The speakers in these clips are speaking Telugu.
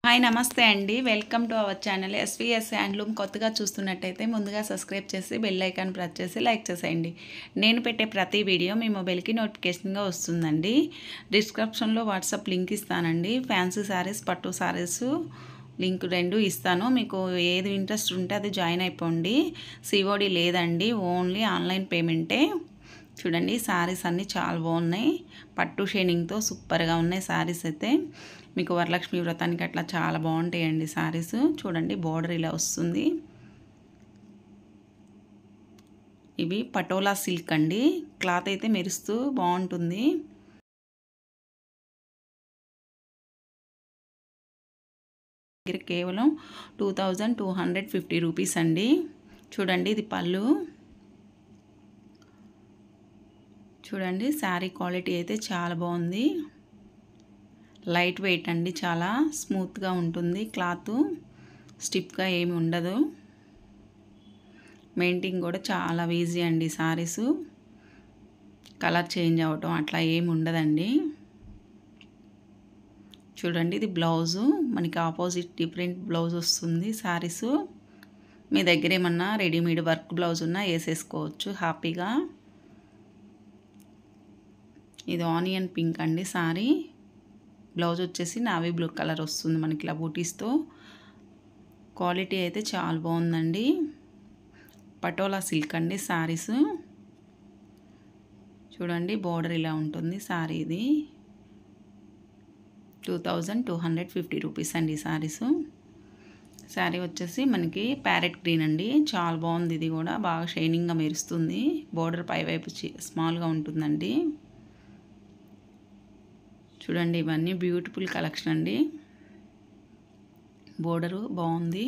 హాయ్ నమస్తే అండి. Welcome to our channel SVS handloom. కొత్తగా చూస్తున్నట్టయితే ముందుగా సబ్స్క్రైబ్ చేసి బెల్ ఐకాన్ ప్రెస్ చేసి లైక్ చేసేయండి. నేను పెట్టే ప్రతి వీడియో మీ మొబైల్కి నోటిఫికేషన్గా వస్తుందండి. డిస్క్రిప్షన్లో వాట్సాప్ లింక్ ఇస్తానండి. ఫ్యాన్సీ శారీస్, పట్టు శారీస్ లింక్ 2 ఇస్తాను. మీకు ఏది ఇంట్రెస్ట్ ఉంటే అది జాయిన్ అయిపోండి. సిఓడి లేదండి, ఓన్లీ ఆన్లైన్ పేమెంటే. చూడండి శారీస్ అన్నీ చాలా బాగున్నాయి. పట్టు షైనింగ్తో సూపర్గా ఉన్నాయి శారీస్ అయితే. మీకు వరలక్ష్మి వ్రతానికి అట్లా చాలా బాగుంటాయండి శారీస్. చూడండి బోర్డర్ ఇలా వస్తుంది. ఇవి పటోలా సిల్క్ అండి. క్లాత్ అయితే మెరుస్తూ బాగుంటుంది. దగ్గర కేవలం 2250 రూపీస్ అండి. చూడండి ఇది పళ్ళు. చూడండి శారీ క్వాలిటీ అయితే చాలా బాగుంది. లైట్ వెయిట్ అండి, చాలా స్మూత్గా ఉంటుంది. క్లాత్ స్టిఫ్గా ఏమి ఉండదు. మెయింటైన్ కూడా చాలా ఈజీ అండి. శారీస్ కలర్ చేంజ్ అవ్వటం అట్లా ఏమి ఉండదండి. చూడండి ఇది బ్లౌజు. మనకి ఆపోజిట్ డిఫరెంట్ బ్లౌజ్ వస్తుంది. శారీస్ మీ దగ్గర ఏమన్నా రెడీమేడ్ వర్క్ బ్లౌజ్ ఉన్నా వేసేసుకోవచ్చు హ్యాపీగా. ఇది ఆనియన్ పింక్ అండి శారీ. బ్లౌజ్ వచ్చేసి నావీ బ్లూ కలర్ వస్తుంది మనకి ఇలా బూటీస్తో. క్వాలిటీ అయితే చాలా బాగుందండి. పటోలా సిల్క్ అండి శారీస్. చూడండి బోర్డర్ ఇలా ఉంటుంది శారీ. ఇది 2250 రూపీస్ అండి శారీస్. శారీ వచ్చేసి మనకి ప్యారెట్ గ్రీన్ అండి. చాలా బాగుంది. ఇది కూడా బాగా షైనింగ్గా మెరుస్తుంది. బోర్డర్ పైవైపు స్మాల్గా ఉంటుందండి. చూడండి ఇవన్నీ బ్యూటిఫుల్ కలెక్షన్ అండి. బోర్డరు బాగుంది.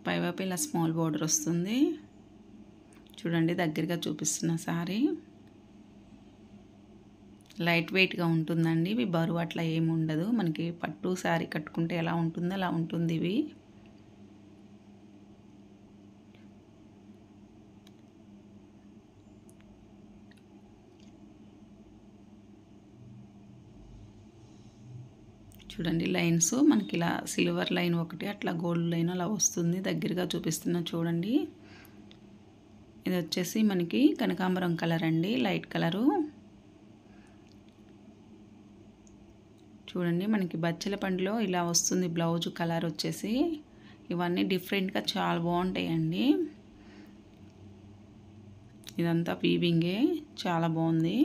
పైవైపు ఇలా స్మాల్ బోర్డర్ వస్తుంది. చూడండి దగ్గరగా చూపిస్తున్న శారీ. లైట్ వెయిట్గా ఉంటుందండి. ఇవి బరువు అట్లా ఏమి ఉండదు. మనకి పట్టు శారీ కట్టుకుంటే ఎలా ఉంటుందో అలా ఉంటుంది. ఇవి చూడండి లైన్స్ మనకి ఇలా సిల్వర్ లైన్ ఒకటి, అట్లా గోల్డ్ లైన్ అలా వస్తుంది. దగ్గరగా చూపిస్తున్నా చూడండి. ఇది వచ్చేసి మనకి కనకాంబరం కలర్ అండి, లైట్ కలరు. చూడండి మనకి బచ్చల పండులో ఇలా వస్తుంది బ్లౌజ్ కలర్ వచ్చేసి. ఇవన్నీ డిఫరెంట్గా చాలా బాగుంటాయండి. ఇదంతా వీవింగే, చాలా బాగుంది.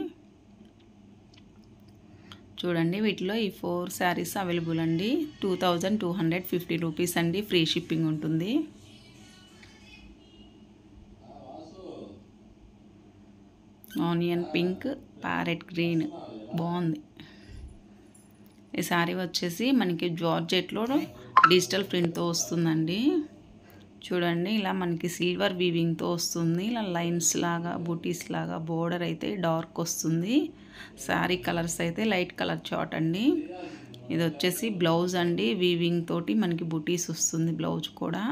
చూడండి వీటిలో ఈ 4 శారీస్ అవైలబుల్ అండి. 2250 రూపీస్ అండి. ఫ్రీ షిప్పింగ్ ఉంటుంది. ఆనియన్ పింక్, ప్యారెట్ గ్రీన్ బాగుంది. ఈ శారీ వచ్చేసి మనకి జార్జెట్లో డిజిటల్ ప్రింట్తో వస్తుందండి. చూడండి ఇలా మనకి సిల్వర్ వీవింగ్తో వస్తుంది. ఇలా లైన్స్ లాగా బూటీస్ లాగా. బోర్డర్ అయితే డార్క్ వస్తుంది. శారీ కలర్స్ అయితే లైట్ కలర్ చార్ట్ అండి. ఇది వచ్చేసి బ్లౌజ్ అండి. వీవింగ్ తోటి మనకి బూటీస్ వస్తుంది బ్లౌజ్ కూడా.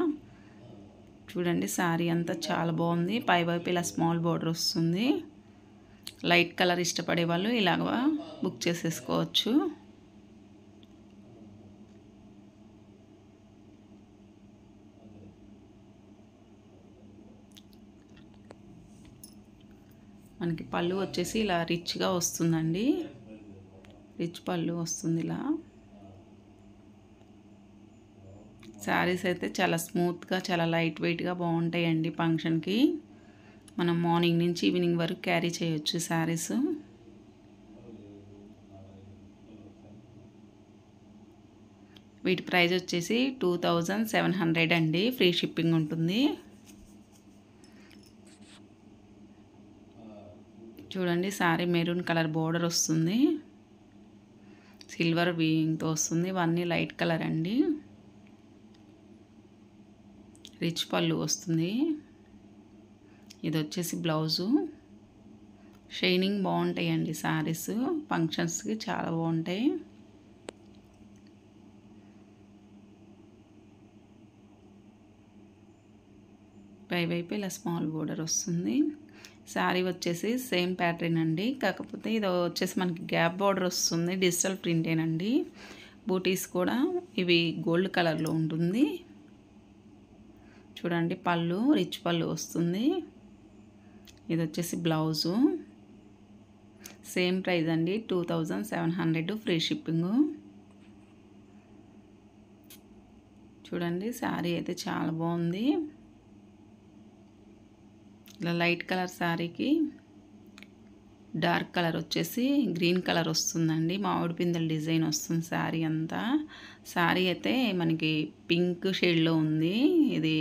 చూడండి శారీ అంతా చాలా బాగుంది. పైవైపు ఇలా స్మాల్ బోర్డర్ వస్తుంది. లైట్ కలర్ ఇష్టపడే వాళ్ళు ఇలాగ బుక్ చేసేసుకోవచ్చు. మనకి పళ్ళు వచ్చేసి ఇలా రిచ్గా వస్తుందండి. రిచ్ పళ్ళు వస్తుంది ఇలా. శారీస్ అయితే చాలా స్మూత్గా, చాలా లైట్ వెయిట్గా బాగుంటాయండి. ఫంక్షన్కి మనం మార్నింగ్ నుంచి ఈవినింగ్ వరకు క్యారీ చేయొచ్చు శారీస్. వీటి ప్రైస్ వచ్చేసి 2700 అండి. ఫ్రీ షిప్పింగ్ ఉంటుంది. చూడండి శారీ మెరూన్ కలర్ బోర్డర్ వస్తుంది. సిల్వర్ వీవింగ్తో వస్తుంది. ఇవన్నీ లైట్ కలర్ అండి. రిచ్ పళ్ళు వస్తుంది. ఇది వచ్చేసి బ్లౌజు. షైనింగ్ బాగుంటాయండి శారీస్. ఫంక్షన్స్కి చాలా బాగుంటాయి. పైవైపు ఇలా స్మాల్ బోర్డర్ వస్తుంది. శారీ వచ్చేసి సేమ్ ప్యాటర్న్ అండి, కాకపోతే ఇది వచ్చేసి మనకి గ్యాప్ బార్డర్ వస్తుంది, డిజిటల్ ప్రింటేనండి. బూటీస్ కూడా ఇవి గోల్డ్ కలర్లో ఉంటుంది. చూడండి పళ్ళు రిచ్ పళ్ళు వస్తుంది. ఇది వచ్చేసి బ్లౌజు. సేమ్ ప్రైస్ అండి, 2700 ఫ్రీ షిప్పింగు. చూడండి శారీ అయితే చాలా బాగుంది. ఇలా లైట్ కలర్ శారీకి డార్క్ కలర్ వచ్చేసి గ్రీన్ కలర్ వస్తుందండి. మామిడి పిందెల డిజైన్ వస్తుంది శారీ అంతా. శారీ అయితే మనకి పింక్ షేడ్లో ఉంది. ఇది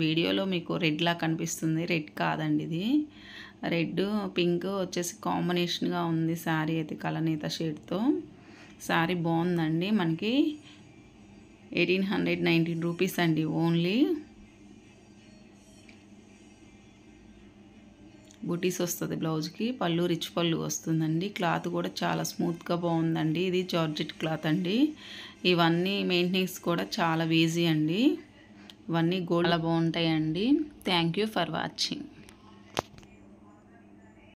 వీడియోలో మీకు రెడ్లా కనిపిస్తుంది, రెడ్ కాదండి ఇది. రెడ్ పింక్ వచ్చేసి కాంబినేషన్గా ఉంది శారీ అయితే కలనేత షేడ్తో. శారీ బాగుందండి. మనకి 1819 రూపీస్ అండి ఓన్లీ. బూటీస్ వస్తుంది బ్లౌజ్కి. పళ్ళు రిచ్ పళ్ళు వస్తుందండి. క్లాత్ కూడా చాలా స్మూత్గా బాగుందండి. ఇది జార్జెట్ క్లాత్ అండి. ఇవన్నీ మెయింటెనెన్స్ కూడా చాలా ఈజీ అండి. ఇవన్నీ గోల్డ్ బాగుంటాయండి. Thank you for watching.